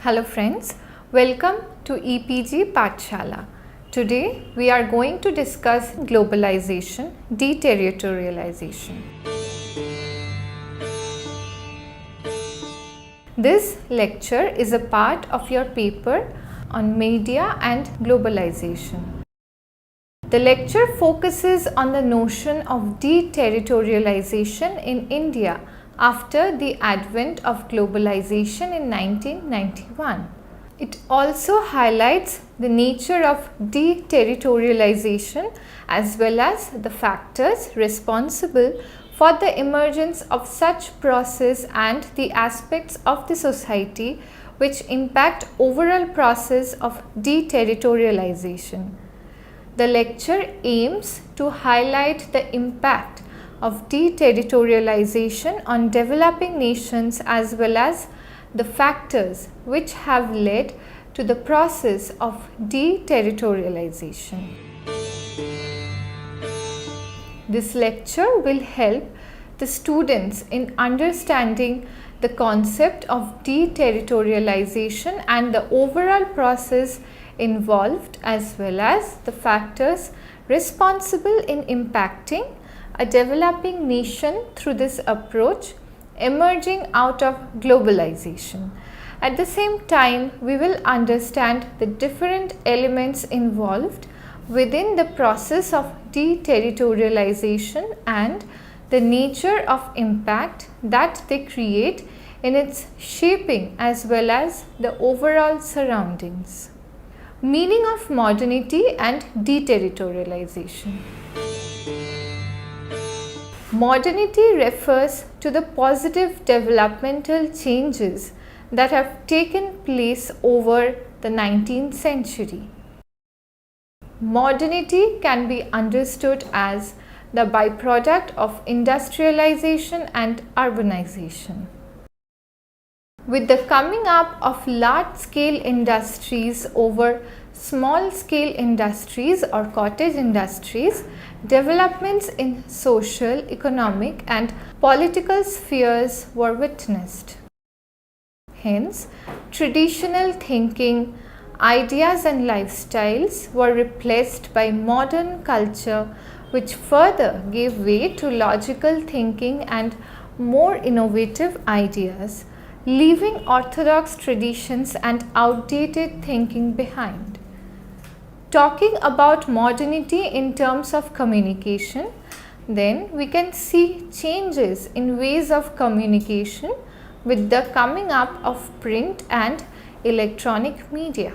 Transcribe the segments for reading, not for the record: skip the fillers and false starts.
Hello friends, welcome to EPG Pathshala. Today we are going to discuss globalization, deterritorialization. This lecture is a part of your paper on media and globalization. The lecture focuses on the notion of deterritorialization in India after the advent of globalization in 1991. It also highlights the nature of deterritorialization as well as the factors responsible for the emergence of such process and the aspects of the society which impact overall process of deterritorialization. The lecture aims to highlight the impact of deterritorialization on developing nations as well as the factors which have led to the process of deterritorialization. This lecture will help the students in understanding the concept of deterritorialization and the overall process involved as well as the factors responsible in impacting a developing nation through this approach emerging out of globalization. At the same time, we will understand the different elements involved within the process of deterritorialization and the nature of impact that they create in its shaping as well as the overall surroundings. Meaning of modernity and deterritorialization. Modernity refers to the positive developmental changes that have taken place over the 19th century. Modernity can be understood as the byproduct of industrialization and urbanization. With the coming up of large-scale industries over small-scale industries or cottage industries, developments in social, economic and political spheres were witnessed. Hence, traditional thinking, ideas and lifestyles were replaced by modern culture, which further gave way to logical thinking and more innovative ideas, leaving orthodox traditions and outdated thinking behind. Talking about modernity in terms of communication, then we can see changes in ways of communication with the coming up of print and electronic media.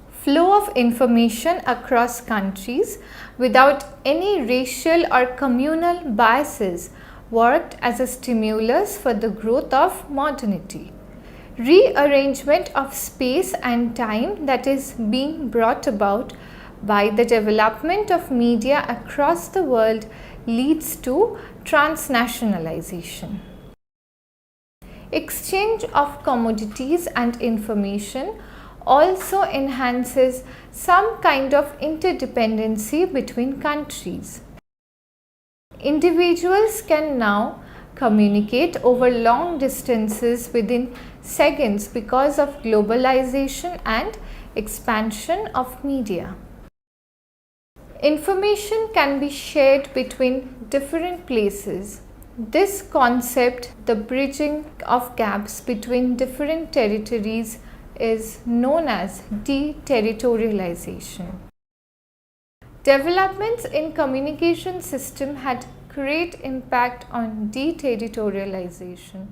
Flow of information across countries without any racial or communal biases worked as a stimulus for the growth of modernity. Rearrangement of space and time that is being brought about by the development of media across the world leads to transnationalization. Exchange of commodities and information also enhances some kind of interdependency between countries. Individuals can now communicate over long distances within seconds because of globalization and expansion of media. Information can be shared between different places. This concept, the bridging of gaps between different territories, is known as deterritorialization. Developments in communication system had great impact on deterritorialization.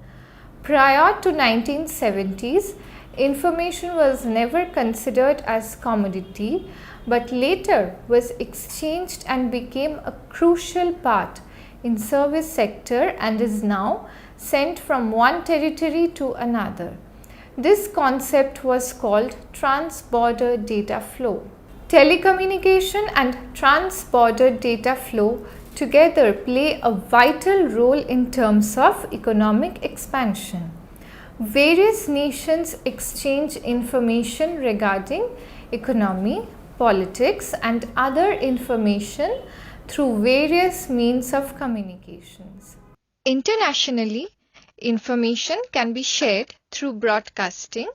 Prior to 1970s, information was never considered as commodity, but later was exchanged and became a crucial part in service sector and is now sent from one territory to another. This concept was called trans-border data flow. Telecommunication and trans-border data flow together play a vital role in terms of economic expansion. Various nations exchange information regarding economy, politics and other information through various means of communications. Internationally, information can be shared through broadcasting,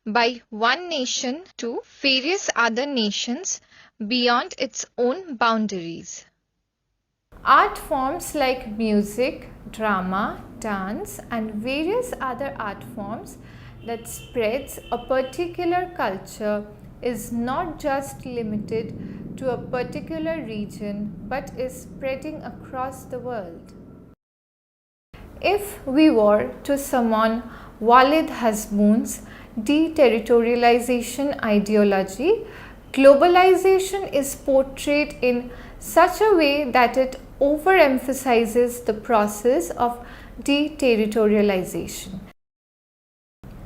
by one nation to various other nations beyond its own boundaries. Art forms like music, drama, dance, and various other art forms that spreads a particular culture is not just limited to a particular region but is spreading across the world. If we were to summon Walid Hasboun's deterritorialization ideology, globalization is portrayed in such a way that it overemphasizes the process of deterritorialization.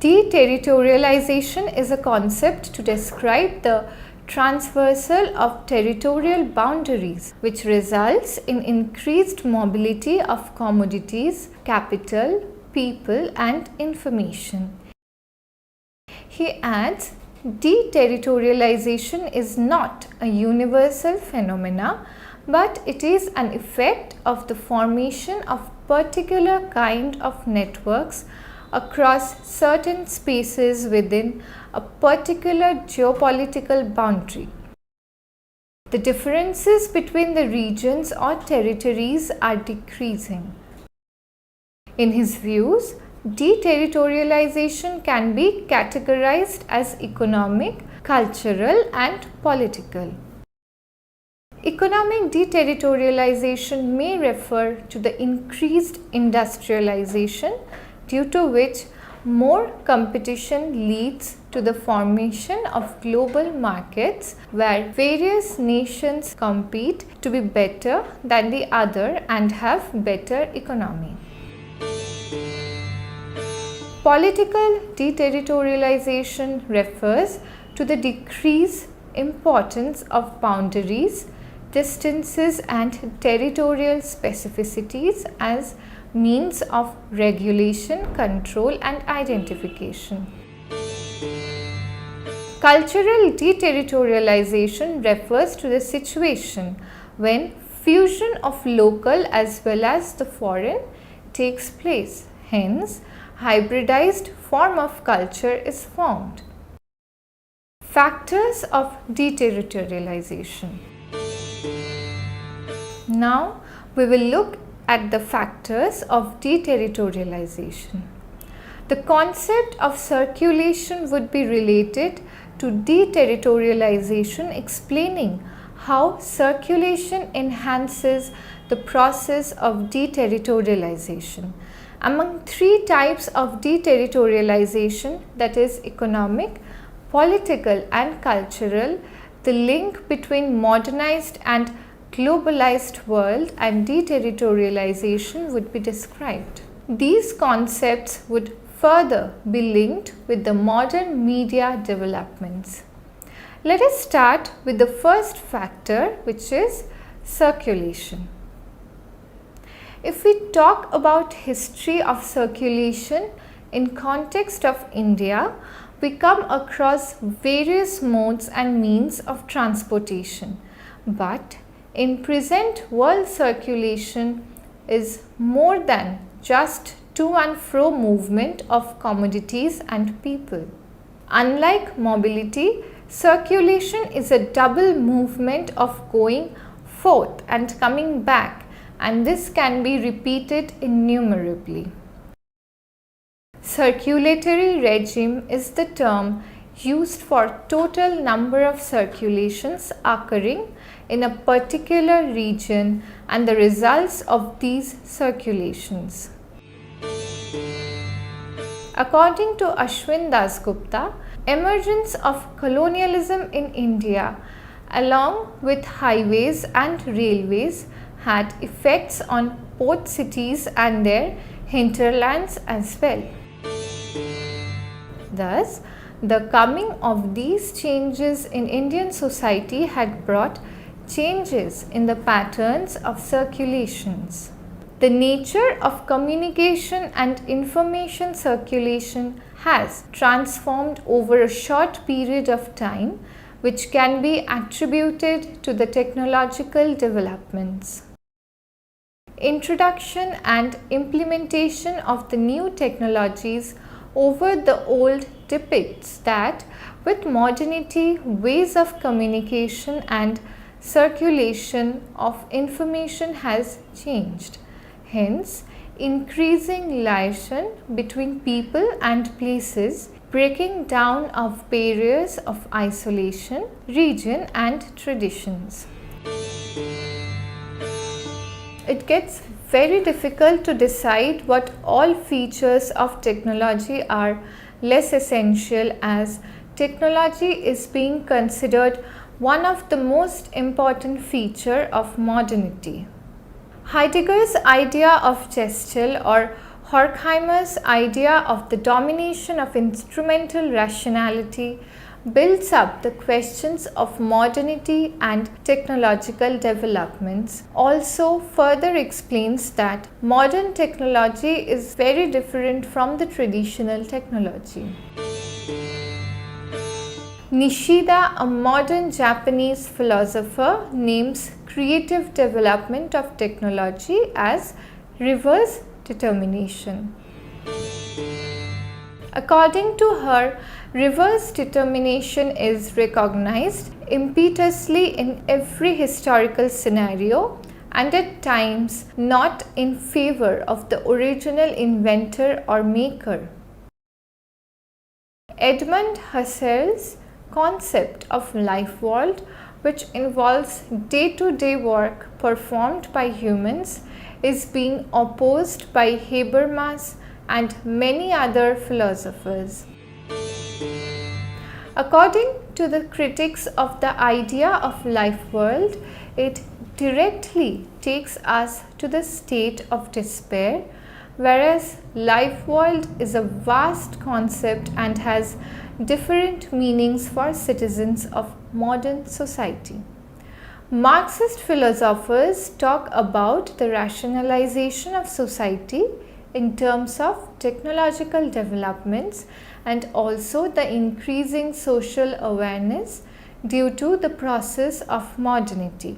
Deterritorialization is a concept to describe the transversal of territorial boundaries, which results in increased mobility of commodities, capital, people, and information. He adds, deterritorialization is not a universal phenomena, but it is an effect of the formation of particular kind of networks across certain spaces within a particular geopolitical boundary. The differences between the regions or territories are decreasing. In his views, deterritorialization can be categorized as economic, cultural, and political. Economic deterritorialization may refer to the increased industrialization, due to which more competition leads to the formation of global markets where various nations compete to be better than the other and have better economy. Political deterritorialization refers to the decreased importance of boundaries, distances, and territorial specificities as means of regulation, control, and identification. Cultural deterritorialization refers to the situation when fusion of local as well as the foreign takes place. Hence, hybridized form of culture is formed. Factors of deterritorialization. Now, we will look at the factors of deterritorialization. The concept of circulation would be related to deterritorialization, explaining how circulation enhances the process of deterritorialization. Among three types of deterritorialization, that is economic, political, and cultural, the link between modernized and globalized world and deterritorialization would be described. These concepts would further be linked with the modern media developments. Let us start with the first factor, which is circulation. If we talk about history of circulation in context of India, we come across various modes and means of transportation, but in present world circulation is more than just to and fro movement of commodities and people. Unlike mobility, circulation is a double movement of going forth and coming back, and this can be repeated innumerably. Circulatory regime is the term used for total number of circulations occurring in a particular region and the results of these circulations. According to Ashwin Dasgupta, emergence of colonialism in India along with highways and railways had effects on port cities and their hinterlands as well. Thus, the coming of these changes in Indian society had brought changes in the patterns of circulations. The nature of communication and information circulation has transformed over a short period of time, which can be attributed to the technological developments. Introduction and implementation of the new technologies over the old depicts that with modernity, ways of communication and circulation of information has changed. Hence, increasing liaison between people and places, breaking down of barriers of isolation, region and traditions. It gets very difficult to decide what all features of technology are less essential, as technology is being considered one of the most important feature of modernity. Heidegger's idea of gestal or Horkheimer's idea of the domination of instrumental rationality builds up the questions of modernity and technological developments. Also further explains that modern technology is very different from the traditional technology. Nishida, a modern Japanese philosopher, names creative development of technology as reverse determination. According to her, reverse determination is recognized impetuously in every historical scenario and at times not in favor of the original inventor or maker. Edmund Husserl's concept of life world, which involves day-to-day work performed by humans, is being opposed by Habermas and many other philosophers. According to the critics of the idea of life world, it directly takes us to the state of despair, whereas life world is a vast concept and has different meanings for citizens of modern society. Marxist philosophers talk about the rationalization of society in terms of technological developments and also the increasing social awareness due to the process of modernity.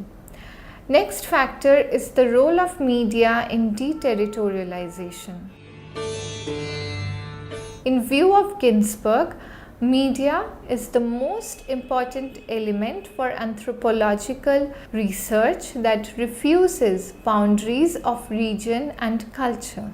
Next factor is the role of media in deterritorialization. In view of Ginsberg, media is the most important element for anthropological research that refuses boundaries of region and culture.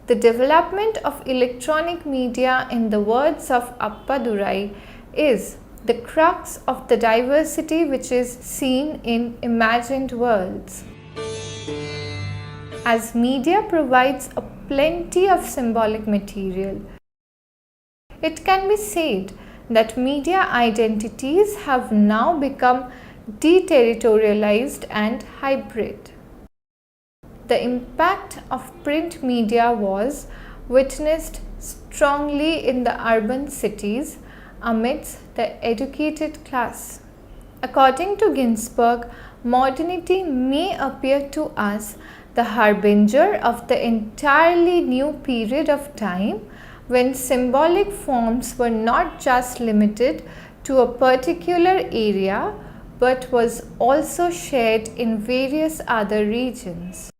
The development of electronic media, in the words of Appadurai, is the crux of the diversity which is seen in imagined worlds. As media provides a plenty of symbolic material, it can be said that media identities have now become deterritorialized and hybrid. The impact of print media was witnessed strongly in the urban cities amidst the educated class. According to Ginsberg, modernity may appear to us the harbinger of the entirely new period of time when symbolic forms were not just limited to a particular area but was also shared in various other regions.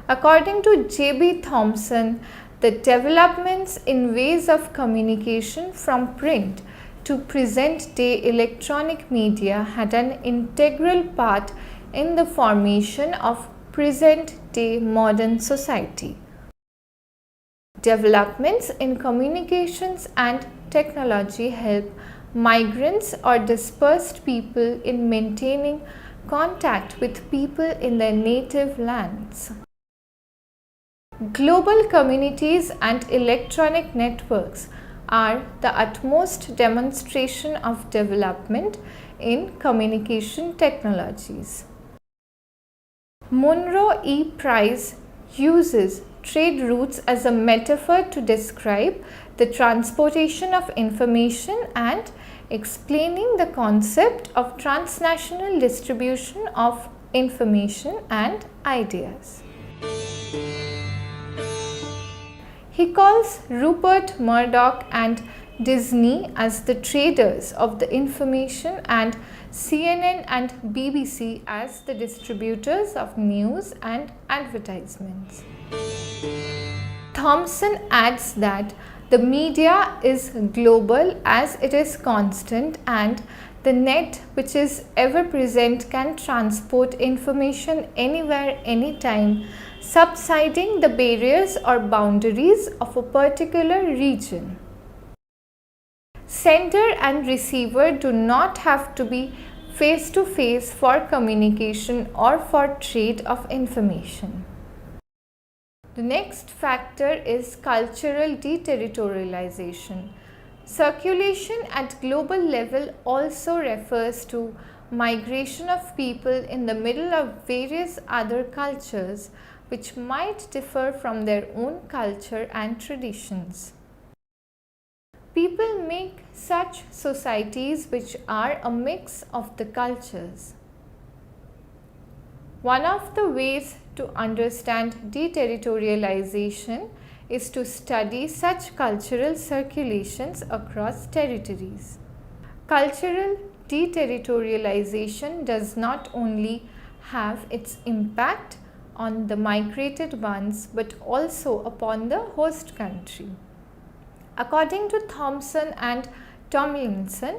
According to J.B. Thomson, the developments in ways of communication from print to present-day electronic media had an integral part in the formation of present-day modern society. Developments in communications and technology help migrants or dispersed people in maintaining contact with people in their native lands. Global communities and electronic networks are the utmost demonstration of development in communication technologies. Munro E. Price uses trade routes as a metaphor to describe the transportation of information and explaining the concept of transnational distribution of information and ideas. He calls Rupert Murdoch and Disney as the traders of the information and CNN and BBC as the distributors of news and advertisements. Thomson adds that The media is global as it is constant, and the net, which is ever present, can transport information anywhere, anytime, subsiding the barriers or boundaries of a particular region. Sender and receiver do not have to be face to face for communication or for trade of information. The next factor is cultural deterritorialization. Circulation at global level also refers to migration of people in the middle of various other cultures which might differ from their own culture and traditions. People make such societies which are a mix of the cultures. One of the ways to understand deterritorialization is to study such cultural circulations across territories. Cultural deterritorialization does not only have its impact on the migrated ones but also upon the host country. According to Thompson and Tomlinson,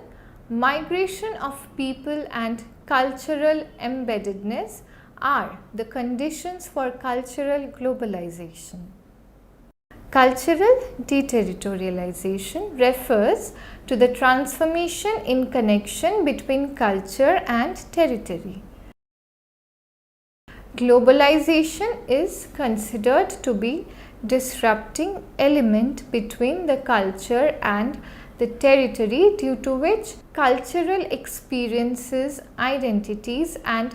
migration of people and cultural embeddedness are the conditions for cultural globalization. Cultural deterritorialization refers to the transformation in connection between culture and territory. Globalization is considered to be disrupting element between the culture and the territory, due to which cultural experiences, identities and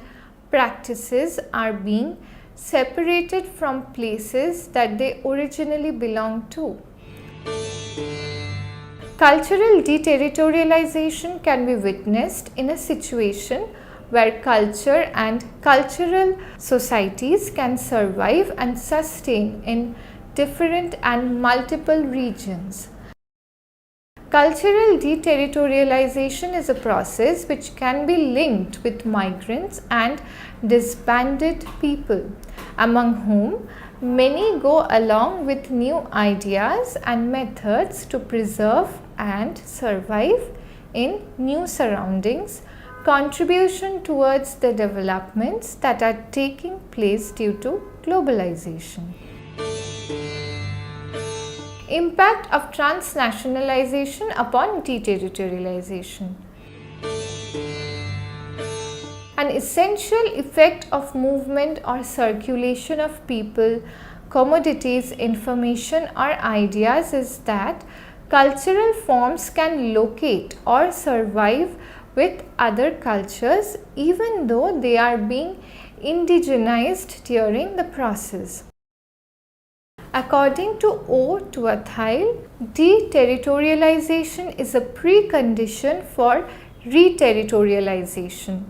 practices are being separated from places that they originally belong to. Cultural deterritorialization can be witnessed in a situation where culture and cultural societies can survive and sustain in different and multiple regions. Cultural deterritorialization is a process which can be linked with migrants and disbanded people, among whom many go along with new ideas and methods to preserve and survive in new surroundings, contribution towards the developments that are taking place due to globalization. Impact of transnationalization upon deterritorialization. An essential effect of movement or circulation of people, commodities, information or ideas is that cultural forms can locate or survive with other cultures even though they are being indigenized during the process. According to O. Tuathail, deterritorialization is a precondition for reterritorialization.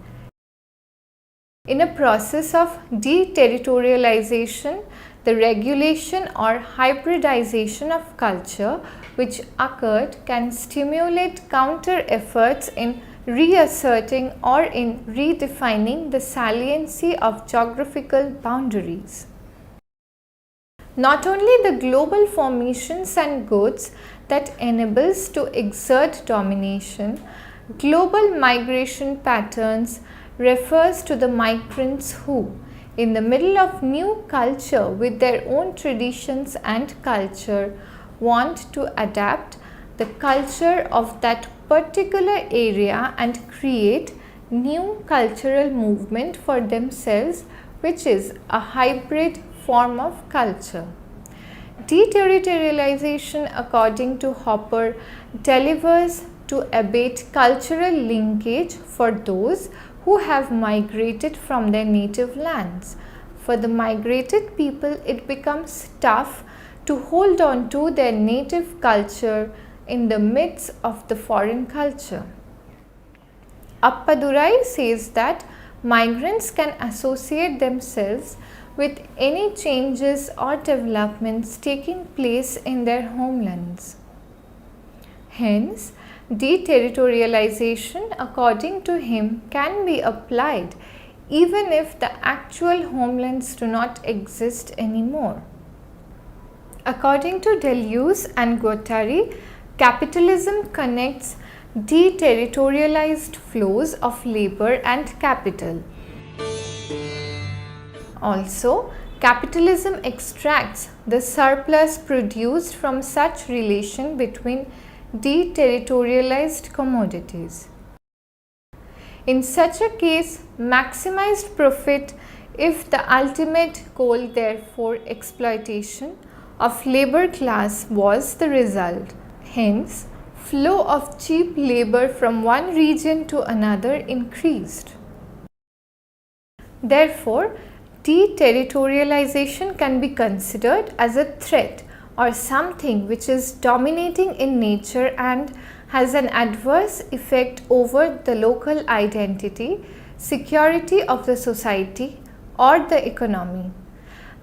In a process of deterritorialization, the regulation or hybridization of culture which occurred can stimulate counter efforts in reasserting or in redefining the saliency of geographical boundaries. Not only the global formations and goods that enables to exert domination, global migration patterns refers to the migrants who, in the middle of new culture with their own traditions and culture, want to adapt the culture of that particular area and create new cultural movement for themselves, which is a hybrid form of culture. Deterritorialization, according to Hopper, delivers to abate cultural linkage for those who have migrated from their native lands. For the migrated people, it becomes tough to hold on to their native culture in the midst of the foreign culture. Appadurai says that migrants can associate themselves with any changes or developments taking place in their homelands. Hence, deterritorialization, according to him, can be applied even if the actual homelands do not exist anymore. According to Deleuze and Guattari, capitalism connects deterritorialized flows of labor and capital. Also, capitalism extracts the surplus produced from such relation between deterritorialized commodities. In such a case, maximized profit if the ultimate goal, therefore exploitation of labor class was the result. Hence, flow of cheap labor from one region to another increased. Therefore, deterritorialization can be considered as a threat or something which is dominating in nature and has an adverse effect over the local identity, security of the society or the economy.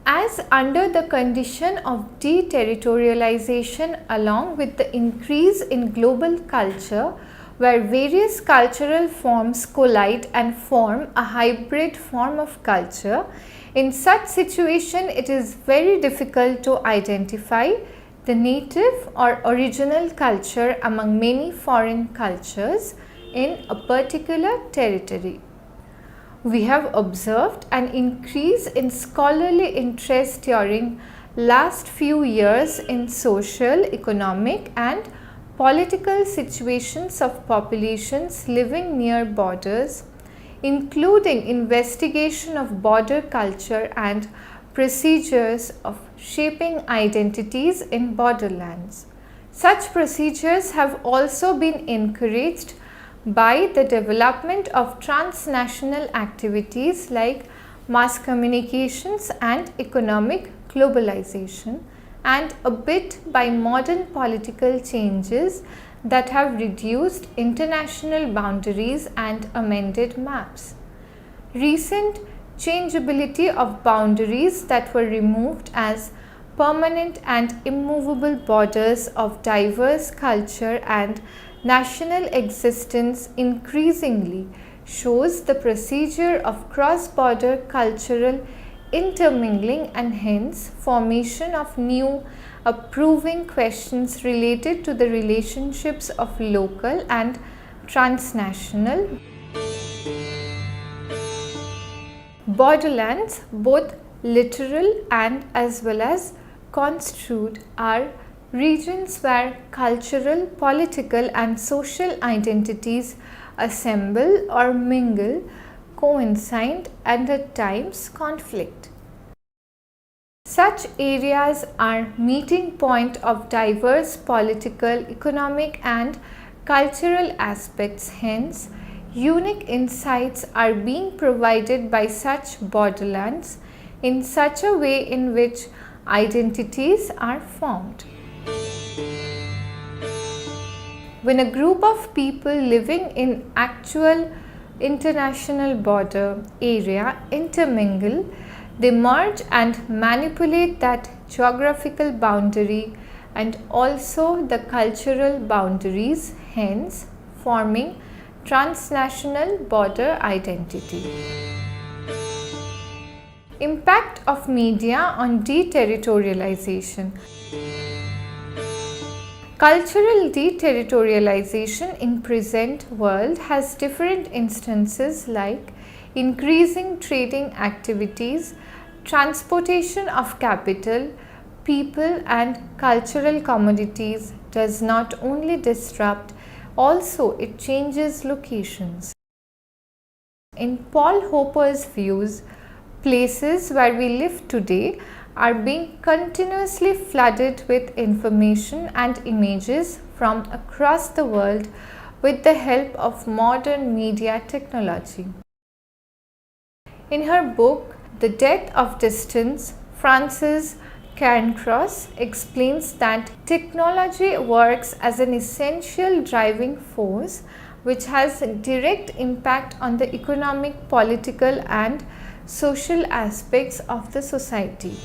As under the condition of deterritorialization along with the increase in global culture, where various cultural forms collide and form a hybrid form of culture, in such situation it is very difficult to identify the native or original culture among many foreign cultures in a particular territory. We have observed an increase in scholarly interest during last few years in social, economic and political situations of populations living near borders, including investigation of border culture and procedures of shaping identities in borderlands. Such procedures have also been encouraged by the development of transnational activities like mass communications and economic globalization, and a bit by modern political changes that have reduced international boundaries and amended maps. Recent changeability of boundaries that were removed as permanent and immovable borders of diverse culture and national existence increasingly shows the procedure of cross-border cultural intermingling and hence formation of new approving questions related to the relationships of local and transnational borderlands, both literal and as well as construed, are regions where cultural, political and social identities assemble or mingle, coincide and at times conflict. Such areas are meeting point of diverse political, economic and cultural aspects. Hence, unique insights are being provided by such borderlands in such a way in which identities are formed. When a group of people living in actual international border area intermingle, they merge and manipulate that geographical boundary and also the cultural boundaries, hence forming transnational border identity. Impact of media on deterritorialization. Cultural deterritorialization in present world has different instances like increasing trading activities, transportation of capital, people and cultural commodities does not only disrupt, also it changes locations. In Paul Hopper's views, places where we live today are being continuously flooded with information and images from across the world with the help of modern media technology. In her book, The Death of Distance, Frances Cairncross explains that technology works as an essential driving force which has a direct impact on the economic, political and social aspects of the society.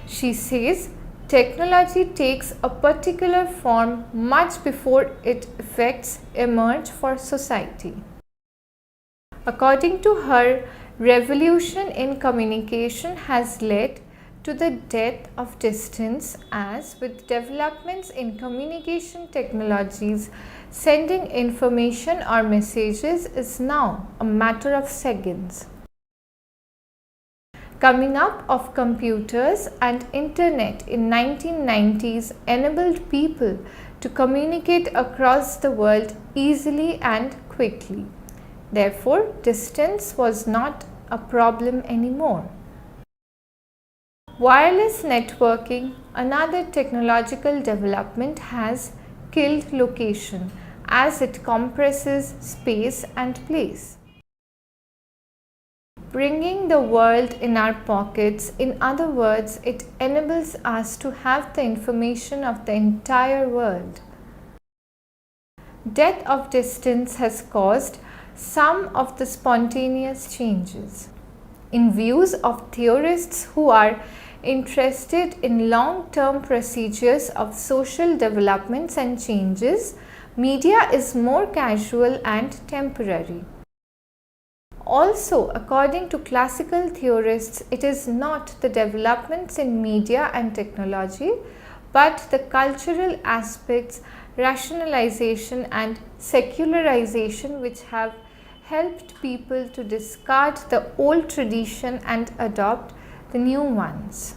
She says technology takes a particular form much before its effects emerge for society. According to her, revolution in communication has led to the death of distance, as with developments in communication technologies, sending information or messages is now a matter of seconds. Coming up of computers and internet in 1990s enabled people to communicate across the world easily and quickly. Therefore, distance was not a problem anymore. Wireless networking, another technological development, has killed location as it compresses space and place, bringing the world in our pockets. In other words, it enables us to have the information of the entire world. Death of distance has caused some of the spontaneous changes. In views of theorists who are interested in long-term procedures of social developments and changes, media is more casual and temporary. Also, according to classical theorists, it is not the developments in media and technology, but the cultural aspects, rationalization and secularization which have helped people to discard the old tradition and adopt the new ones.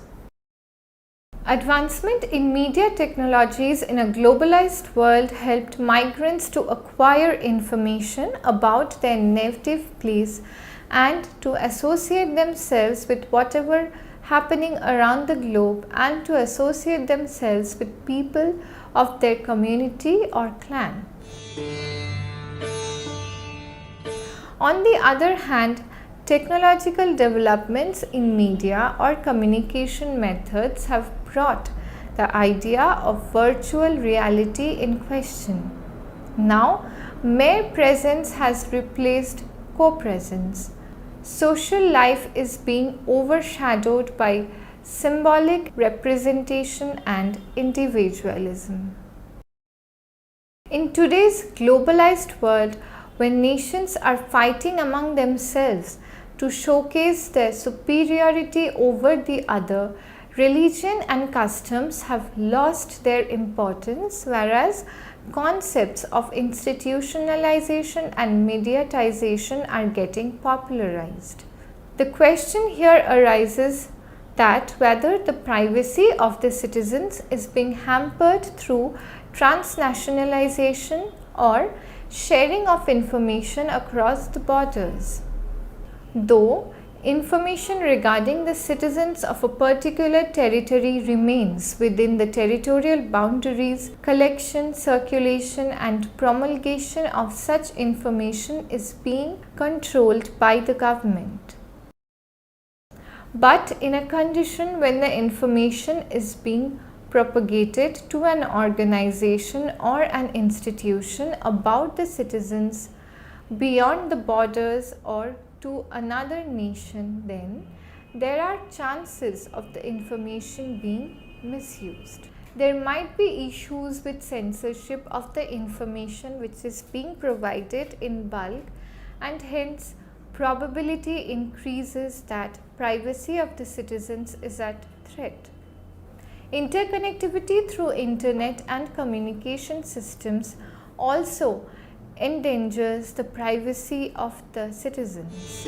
Advancement in media technologies in a globalized world helped migrants to acquire information about their native place and to associate themselves with whatever happening around the globe and to associate themselves with people of their community or clan. On the other hand, technological developments in media or communication methods have brought the idea of virtual reality in question. Now, mere presence has replaced co-presence. Social life is being overshadowed by symbolic representation and individualism. In today's globalized world, when nations are fighting among themselves to showcase their superiority over the other, religion and customs have lost their importance, whereas concepts of institutionalization and mediatization are getting popularized. The question here arises that whether the privacy of the citizens is being hampered through transnationalization or sharing of information across the borders. Though information regarding the citizens of a particular territory remains within the territorial boundaries, collection, circulation and promulgation of such information is being controlled by the government. But in a condition when the information is being propagated to an organization or an institution about the citizens beyond the borders or to another nation, then there are chances of the information being misused. There might be issues with censorship of the information which is being provided in bulk, and hence probability increases that privacy of the citizens is at threat. Interconnectivity through internet and communication systems also endangers the privacy of the citizens.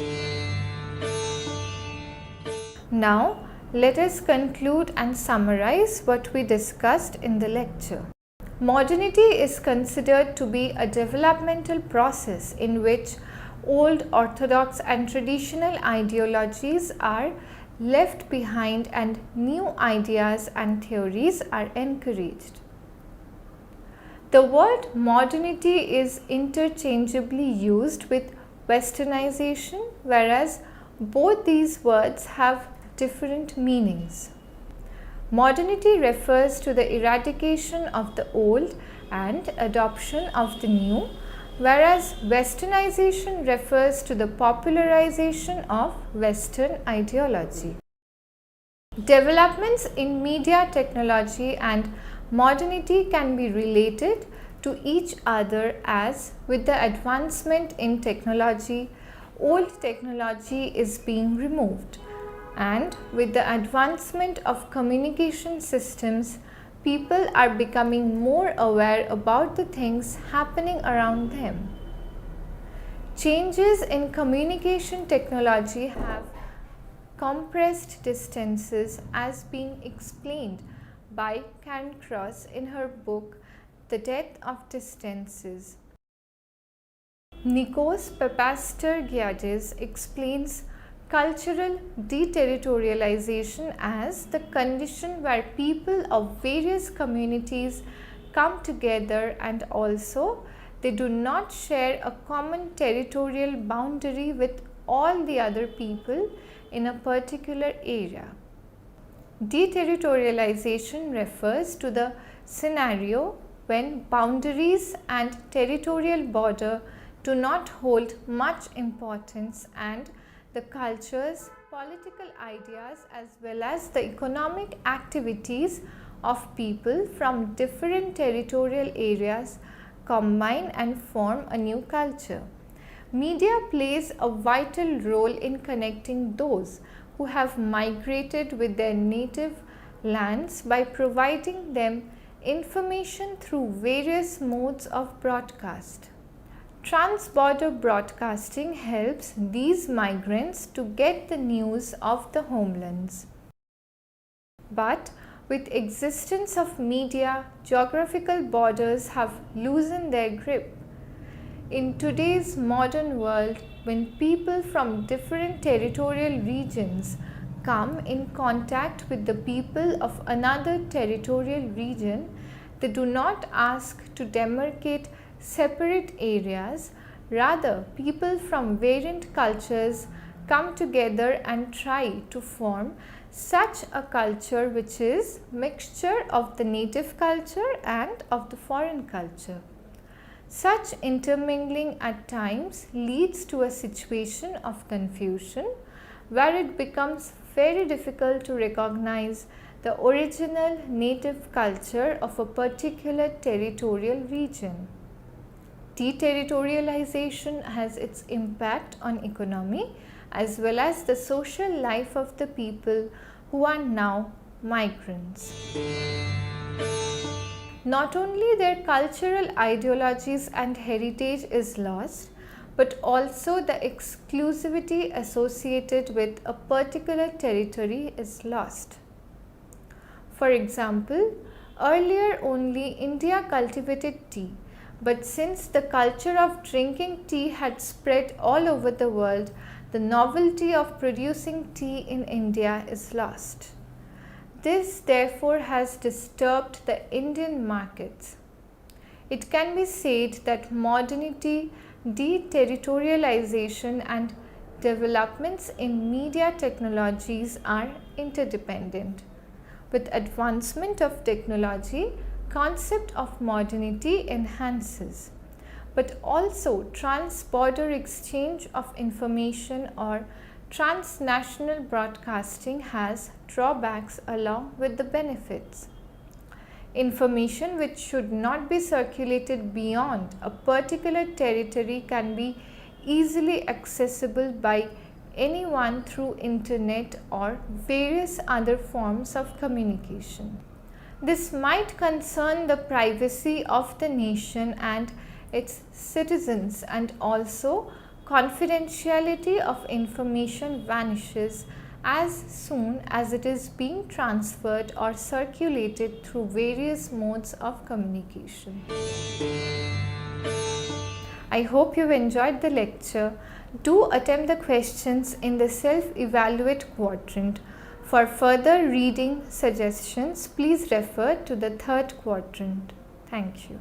Now, let us conclude and summarize what we discussed in the lecture. Modernity is considered to be a developmental process in which old orthodox and traditional ideologies are left behind and new ideas and theories are encouraged. The word modernity is interchangeably used with westernization, whereas both these words have different meanings. Modernity refers to the eradication of the old and adoption of the new, whereas westernization refers to the popularization of Western ideology. Developments in media technology and modernity can be related to each other, as with the advancement in technology, old technology is being removed. And with the advancement of communication systems, people are becoming more aware about the things happening around them. Changes in communication technology have compressed distances, as being explained by Karen Cross in her book The Death of Distances. Nikos Papastergiadis explains cultural deterritorialization as the condition where people of various communities come together and also they do not share a common territorial boundary with all the other people in a particular area. Deterritorialization refers to the scenario when boundaries and territorial border do not hold much importance and the cultures, political ideas as well as the economic activities of people from different territorial areas combine and form a new culture. Media plays a vital role in connecting those who have migrated with their native lands by providing them information through various modes of broadcast. Transborder broadcasting helps these migrants to get the news of the homelands. But with existence of media, geographical borders have loosened their grip. In today's modern world, when people from different territorial regions come in contact with the people of another territorial region, they do not ask to demarcate separate areas. Rather, people from variant cultures come together and try to form such a culture which is mixture of the native culture and of the foreign culture. Such intermingling at times leads to a situation of confusion where it becomes very difficult to recognize the original native culture of a particular territorial region. Deterritorialization has its impact on economy as well as the social life of the people who are now migrants. Not only their cultural ideologies and heritage is lost, but also the exclusivity associated with a particular territory is lost. For example, earlier only India cultivated tea, but since the culture of drinking tea had spread all over the world, the novelty of producing tea in India is lost. This therefore has disturbed the Indian markets. It can be said that modernity, deterritorialization and developments in media technologies are interdependent. With advancement of technology, concept of modernity enhances, but also trans-border exchange of information or transnational broadcasting has drawbacks along with the benefits. Information which should not be circulated beyond a particular territory can be easily accessible by anyone through internet or various other forms of communication. This might concern the privacy of the nation and its citizens, and also confidentiality of information vanishes as soon as it is being transferred or circulated through various modes of communication. I hope you've enjoyed the lecture. Do attempt the questions in the self-evaluate quadrant. For further reading suggestions, please refer to the third quadrant. Thank you.